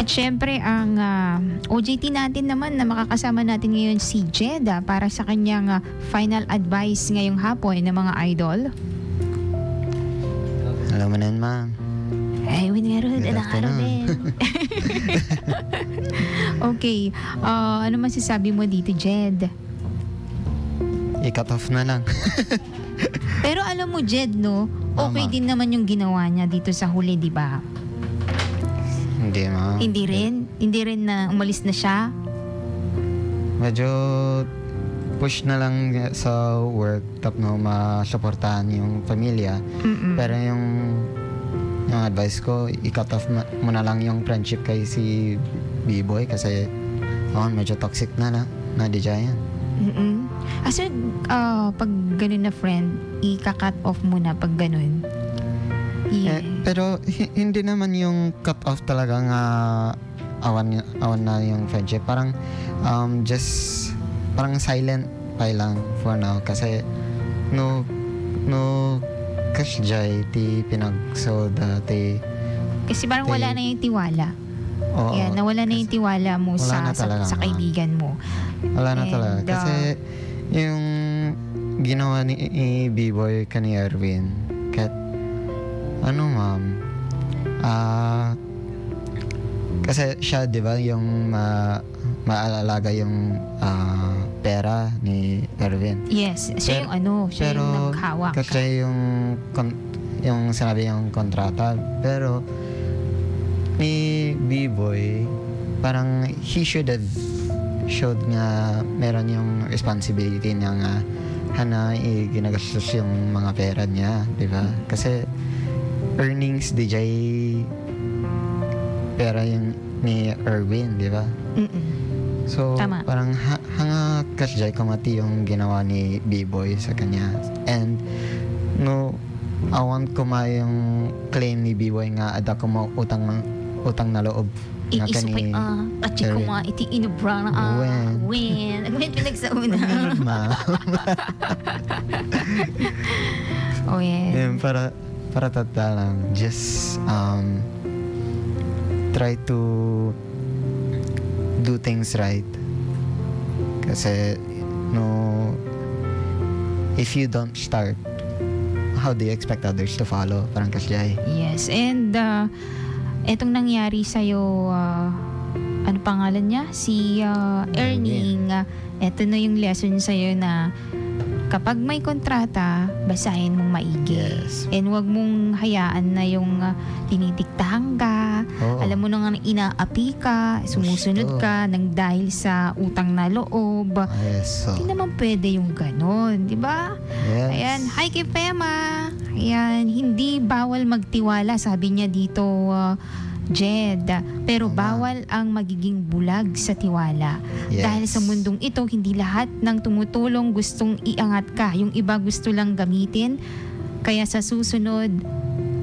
At syempre, ang OJT natin naman na makakasama natin ngayon si Jed para sa kanyang final advice ngayong hapon ng mga idol. Alam mo na yun, ma'am. Ay, winarod. Good Anong araw din. Okay. Ano masasabi mo dito, Jed? I-cut off na lang. Pero alam mo, Jed, no? Okay Tama. din naman yung ginawa niya dito sa huli, di ba? Hindi, ma'am. Hindi rin? Hindi rin na umalis na siya? Medyo push na lang sa work tapno masuportahan yung pamilya. Mm-mm. Pero yung advice ko, i-cut off mo na lang yung friendship kay si B-Boy kasi medyo toxic na di dyan. Mm-mm. So, pag ganun na friend, i-cut off mo na pag ganun. Yeah. Pero hindi naman yung cut off talaga nga awan na yung friendship. Parang just parang silent pa lang for now kasi no kasjay ti pinagso dati. Kasi parang wala na yung tiwala. Oo. Yan, nawala na yung tiwala mo Wala na sa talaga, ma'am. kaibigan mo. Wala na And, talaga. Kasi yung ginawa ni B-Boy ka ni Erwin, kahit ma'am, kasi siya, di ba, yung maalaga yung pera ni Erwin. Yes, siya siya Pero, yung naghawak. kasi yung sinabi yung kontrata, pero ni B-Boy, parang he should have showed nga meron yung responsibility niya nga ginagastos yung mga pera niya, di ba? Kasi earnings DJ pera yung ni Erwin, di ba? Mm-mm. So, Tama. parang hanga kasjay kamati yung ginawa ni B-Boy sa kanya. And, awan ko yung claim ni B-Boy nga ada ko mo utang na loob. Nga Iisupay, kachi ko Erwin. nga, iti inubra na, when pinagsauna. Ganun, ma'am. Oh, yeah. Yun, para tata lang. Just, try to do things right. Kasi, if you don't start, how do you expect others to follow? Parang kasjay. Yes, and etong nangyari sa'yo, ano pangalan niya? Si Erning. Eto na yung lesson sa'yo na kapag may kontrata, basahin mong maigi. Yes. And wag mong hayaan na yung tinitiktahan ka, Oo. alam mo nang inaapi ka, sumusunod Gusto. ka nang dahil sa utang na loob. Yes. So, Hindi naman pwede yung ganon, di ba? yes. Ayan, hi kay Pema. Ayan, hindi bawal magtiwala, sabi niya dito, Jed. Pero Tama. bawal ang magiging bulag sa tiwala. Yes. Dahil sa mundong ito, hindi lahat ng tumutulong gustong iangat ka. Yung iba gusto lang gamitin. Kaya sa susunod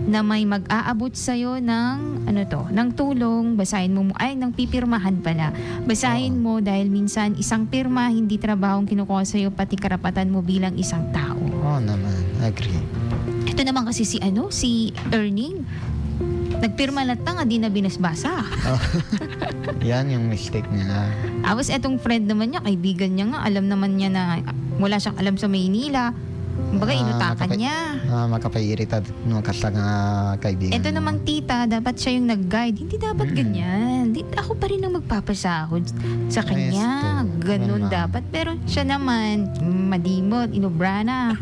na may mag-aabot sa'yo ng, ng tulong, basahin mo, ng pipirmahan pala. Basahin mo dahil minsan isang pirma, hindi trabahong kinukuha sa'yo, pati karapatan mo bilang isang tao. Oo naman. Agree. Ito naman kasi si Erning. Nagpirma lang nga, di na binasbasa. Yan yung mistake niya. Tapos etong friend naman niya, kaibigan niya nga, alam naman niya na wala siyang alam sa Maynila. Kumbaga, inutakan niya. Makapairitad kasi nga kaibigan. Ito namang tita, dapat siya yung nag-guide. Hindi dapat ganyan. Ako pa rin ang magpapasahod sa kanya. Yes, to. Ganun Ganun, ma'am. dapat. Pero siya naman, madimot, inubra na.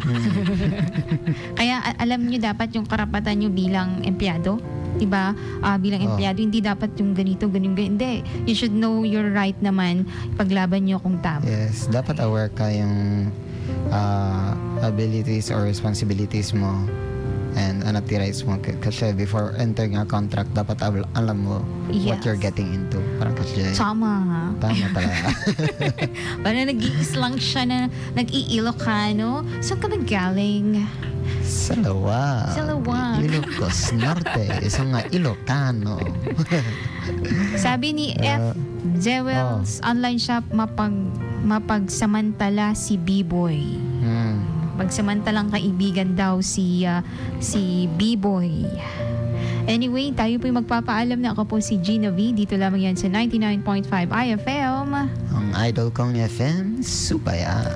Kaya alam niyo dapat yung karapatan niyo bilang empleyado. Diba? Bilang empleyado, hindi dapat yung ganito, ganun. Hindi. You should know your right naman. Paglaban niyo kung tama. Yes, dapat aware ka yung abilities or responsibilities mo and ti rights mo. Kasi before entering a contract, dapat alam mo what Yes. you're getting into. Parang kasi Tama. tama talaga. Parang nag-iis lang siya na nag-i-Ilocano. Saan ka ba galing? Sa Lawa. Sa Lawa. Ilocos Norte. Isang nga Ilocano. Sabi ni F. Jewels Online Shop, mapagsamantala si B-Boy. Magsamantalang kaibigan daw si B-Boy. Anyway, tayo po'y magpapaalam na. Ako po si Gina V. Dito lamang yan sa 99.5 IFM. Ang idol kong FM, Supaya.